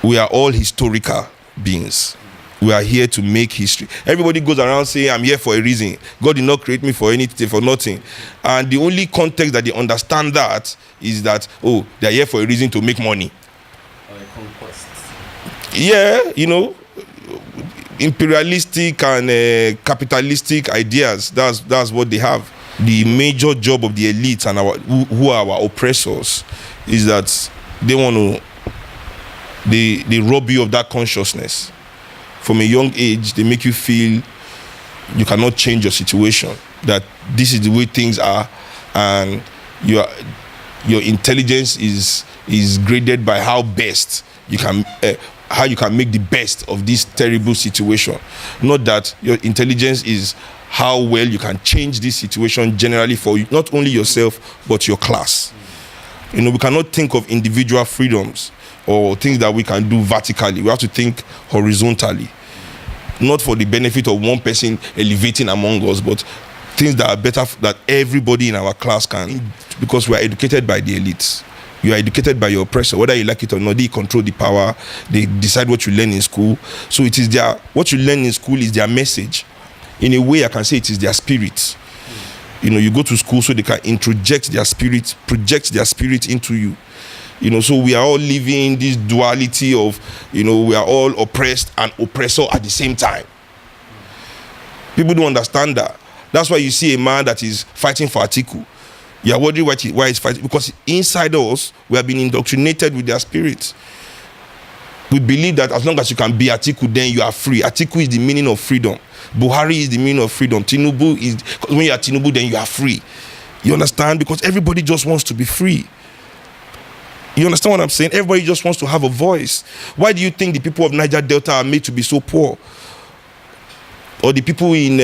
we are all historical beings. We are here to make history. Everybody goes around saying, I'm here for a reason. God did not create me for anything, for nothing. And the only context that they understand that is that, oh, they are here for a reason to make money. Or a conquest. Yeah, imperialistic and capitalistic ideas. That's what they have. The major job of the elites and who are our oppressors is that they want to they rob you of that consciousness. From a young age, they make you feel you cannot change your situation, that this is the way things are, and your intelligence is graded by how you can make the best of this terrible situation. Not that your intelligence is how well you can change this situation generally for you, not only yourself but your class. We cannot think of individual freedoms or things that we can do vertically. We have to think horizontally, not for the benefit of one person elevating among us, but things that are better that everybody in our class can, because we are educated by the elites. You are educated by your oppressor, whether you like it or not. They control the power. They decide what you learn in school. So it is what you learn in school is their message. In a way, I can say it is their spirit. You go to school so they can project their spirit into you. So we are all living this duality of, we are all oppressed and oppressor at the same time. People don't understand that. That's why you see a man that is fighting for Atiku. You are wondering why he's fighting. Because inside us, we have been indoctrinated with their spirit. We believe that as long as you can be Atiku, then you are free. Atiku is the meaning of freedom. Buhari is the meaning of freedom. Tinubu is, because when you are Tinubu, then you are free. You understand? Because everybody just wants to be free. You understand what I'm saying? Everybody just wants to have a voice. Why do you think the people of Niger Delta are made to be so poor? Or the people in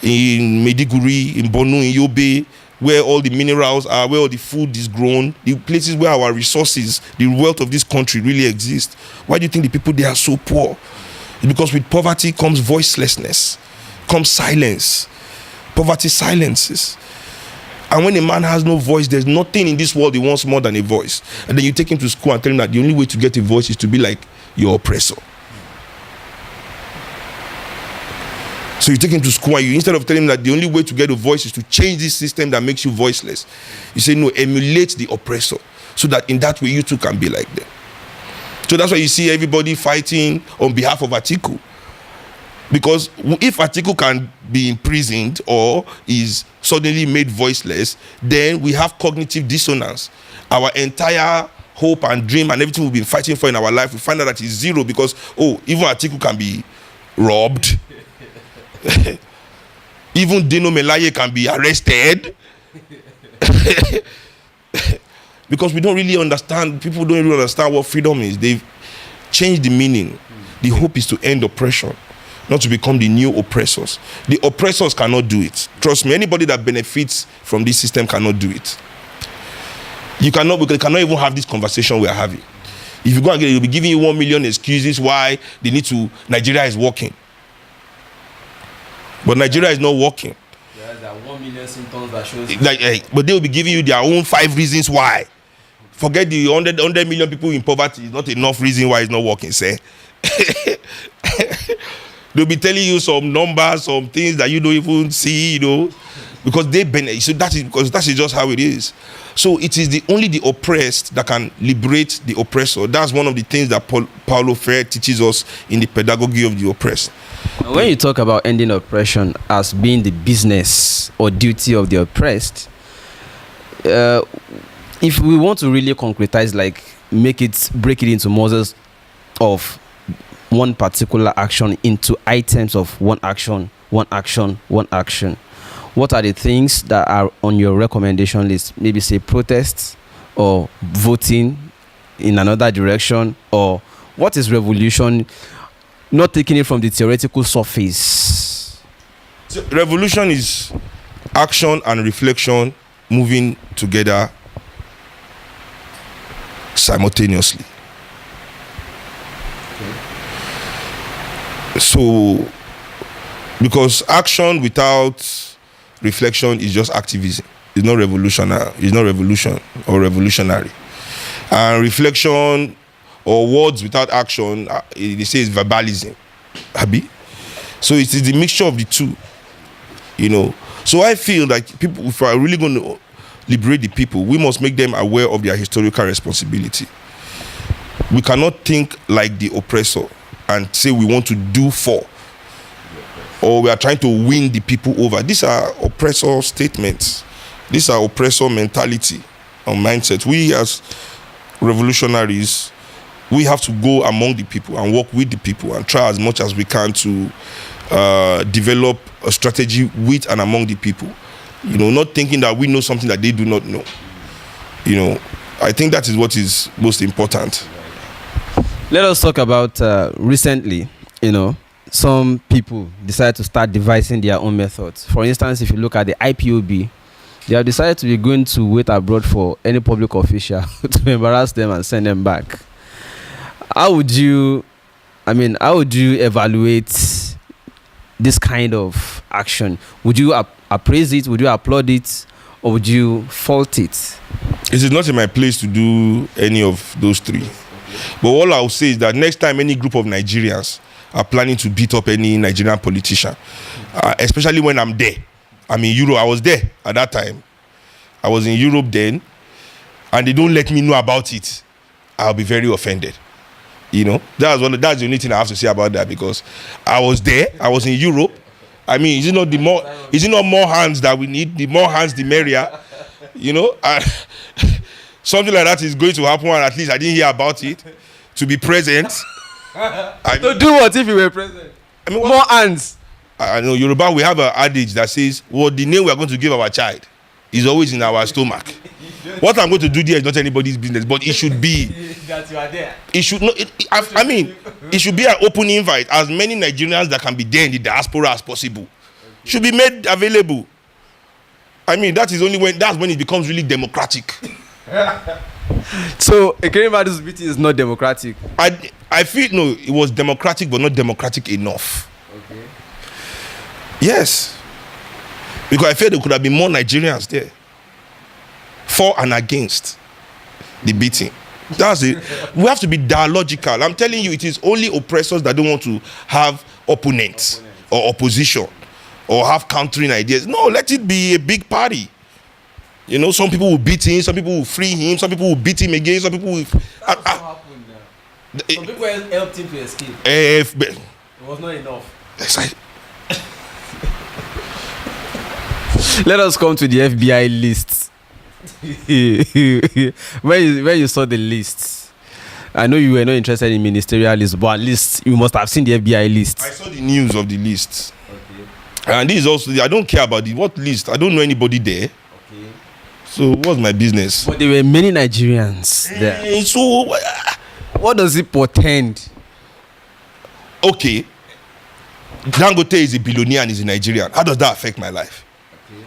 Maiduguri, in Borno, in Yobe, where all the minerals are, where all the food is grown, the places where our resources, the wealth of this country really exist. Why do you think the people there are so poor? It's because with poverty comes voicelessness, comes silence. Poverty silences. And when a man has no voice, there's nothing in this world he wants more than a voice. And then you take him to school and tell him that the only way to get a voice is to be like your oppressor. So you take him to school and instead of telling him that the only way to get a voice is to change this system that makes you voiceless, you say, no, emulate the oppressor so that in that way you too can be like them. So that's why you see everybody fighting on behalf of Atiku. Because if Atiku can be imprisoned or is suddenly made voiceless, then we have cognitive dissonance. Our entire hope and dream and everything we've been fighting for in our life, we find out that it's zero because, even Atiku can be robbed. Even Dino Melaye can be arrested. Because we don't really understand, people don't really understand what freedom is. They've changed the meaning. The hope is to end oppression, not to become the new oppressors. The oppressors cannot do it. Trust me, anybody that benefits from this system cannot do it. We cannot even have this conversation we are having. If you go and get it, they'll be giving you 1 million excuses why they need to, Nigeria is working. But Nigeria is not working. Yeah, there are 1 million symptoms that shows. But they will be giving you their own 5 reasons why. Forget the 100 million people in poverty is not enough reason why it's not working, say. They'll be telling you some numbers, some things that you don't even see, because they benefit. So that is just how it is. So it is only the oppressed that can liberate the oppressor. That's one of the things that Paulo Freire teaches us in the pedagogy of the oppressed. When you talk about ending oppression as being the business or duty of the oppressed, if we want to really concretize, break it into models of one particular action into items of one action, what are the things that are on your recommendation list? Maybe say protests or voting in another direction, or what is revolution? Not taking it from the theoretical surface. So revolution is action and reflection moving together simultaneously. Okay. So, because action without reflection is just activism. It's not revolutionary. It's not revolution or revolutionary. And reflection or words without action, they say it's verbalism. Abi? So it is the mixture of the two. So I feel like people, if we are really going to liberate the people, we must make them aware of their historical responsibility. We cannot think like the oppressor and say we want to do for, or we are trying to win the people over. These are oppressor statements. These are oppressor mentality and mindset. We as revolutionaries, we have to go among the people and work with the people and try as much as we can to develop a strategy with and among the people. Not thinking that we know something that they do not know. I think that is what is most important. Let us talk about recently, some people decided to start devising their own methods. For instance, if you look at the IPOB, they have decided to be going to wait abroad for any public official to embarrass them and send them back. How would you evaluate this kind of action? Would you appraise it? Would you applaud it? Or would you fault it? It is not in my place to do any of those three. But all I will say is that next time any group of Nigerians are planning to beat up any Nigerian politician, especially when I'm there. I'm in Europe. I was there at that time. I was in Europe then, and they don't let me know about it. I'll be very offended. That's the only thing I have to say about that, because I was there. I was in Europe. Is it not more hands that we need? The more hands, the merrier. Something like that is going to happen, and at least I didn't hear about it. To be present. To do what if you were present? More hands. I know Yoruba, we have an adage that says, the name we are going to give our child is always in our stomach. What I'm going to do there is not anybody's business, but it should be that you are there. It should not. It should be an open invite. As many Nigerians that can be there in the diaspora as possible should be made available. That's when it becomes really democratic. So Ekerimadu's meeting is not democratic. I feel it was democratic, but not democratic enough. Okay. Yes, because I feel there could have been more Nigerians there, for and against the beating. That's it. We have to be dialogical. I'm telling you, it is only oppressors that don't want to have opponents or opposition or have countering ideas. No, let it be a big party. Some people will beat him, some people will free him, some people will beat him again, some people will. That's what happened now. Some people helped him to escape. It was not enough. Yes, Let us come to the FBI list. when you saw the list, I know you were not interested in ministerial list, but at least you must have seen the FBI list. I saw the news of the list. Okay. And this is also, I don't care about what list. I don't know anybody there. Okay. So what's my business? But there were many Nigerians there. So what does it portend? Okay. Dangote is a billionaire and is a Nigerian. How does that affect my life? Okay.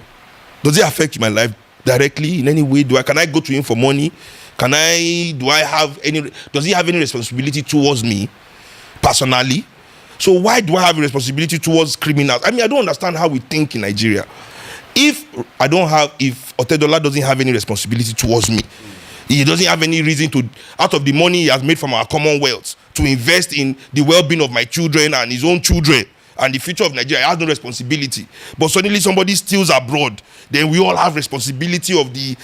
Does it affect my life directly in any way? Can I go to him for money? Does he have any responsibility towards me personally? So why do I have a responsibility towards criminals? I don't understand how we think in Nigeria. If Otedola doesn't have any responsibility towards me, he doesn't have any reason to, out of the money he has made from our commonwealth, to invest in the well-being of my children and his own children and the future of Nigeria, he has no responsibility. But suddenly somebody steals abroad, then we all have responsibility of the.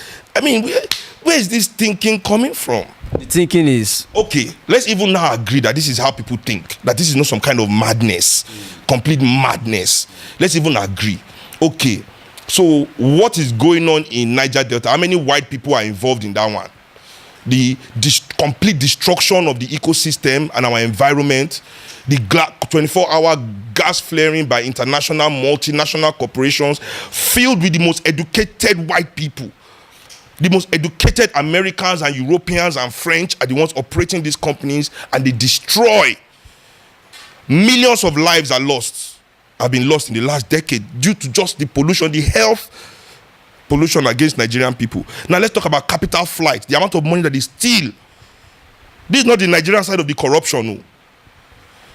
Where is this thinking coming from? The thinking is, okay, let's even now agree that this is how people think, that this is not some kind of madness, complete madness. Let's even agree. Okay, so what is going on in Niger Delta? How many white people are involved in that one? The complete destruction of the ecosystem and our environment, the 24-hour gas flaring by international, multinational corporations filled with the most educated white people. The most educated Americans and Europeans and French are the ones operating these companies, and they destroy. Millions of lives have been lost in the last decade due to just the pollution, the health pollution against Nigerian people. Now let's talk about capital flight, the amount of money that is still. This is not the Nigerian side of the corruption. No.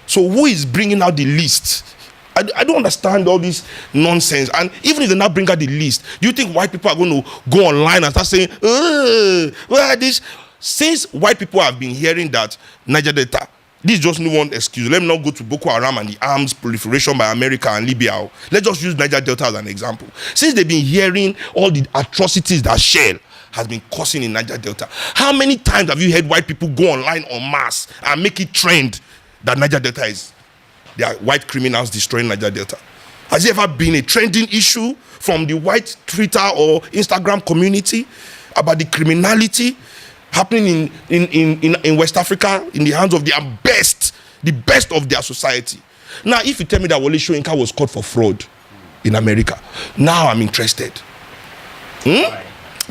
So who is bringing out the list? I don't understand all this nonsense. And even if they now bring out the list, do you think white people are going to go online and start saying, well, this? since white people have been hearing that Niger Delta, this is just no one excuse. Let me not go to Boko Haram and the arms proliferation by America and Libya. Let's just use Niger Delta as an example. Since they've been hearing all the atrocities that Shell has been causing in Niger Delta, how many times have you heard white people go online en masse and make it trend that Niger Delta is, there are white criminals destroying Niger Delta? Has it ever been a trending issue from the white Twitter or Instagram community about the criminality happening in West Africa in the hands of the best of their society? Now, if you tell me that Wole Soyinka was caught for fraud in America, now I'm interested.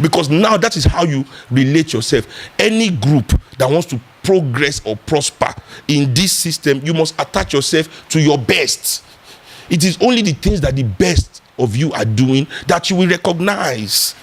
Because now that is how you relate yourself. Any group that wants to progress or prosper in this system, you must attach yourself to your best. It is only the things that the best of you are doing that you will recognize.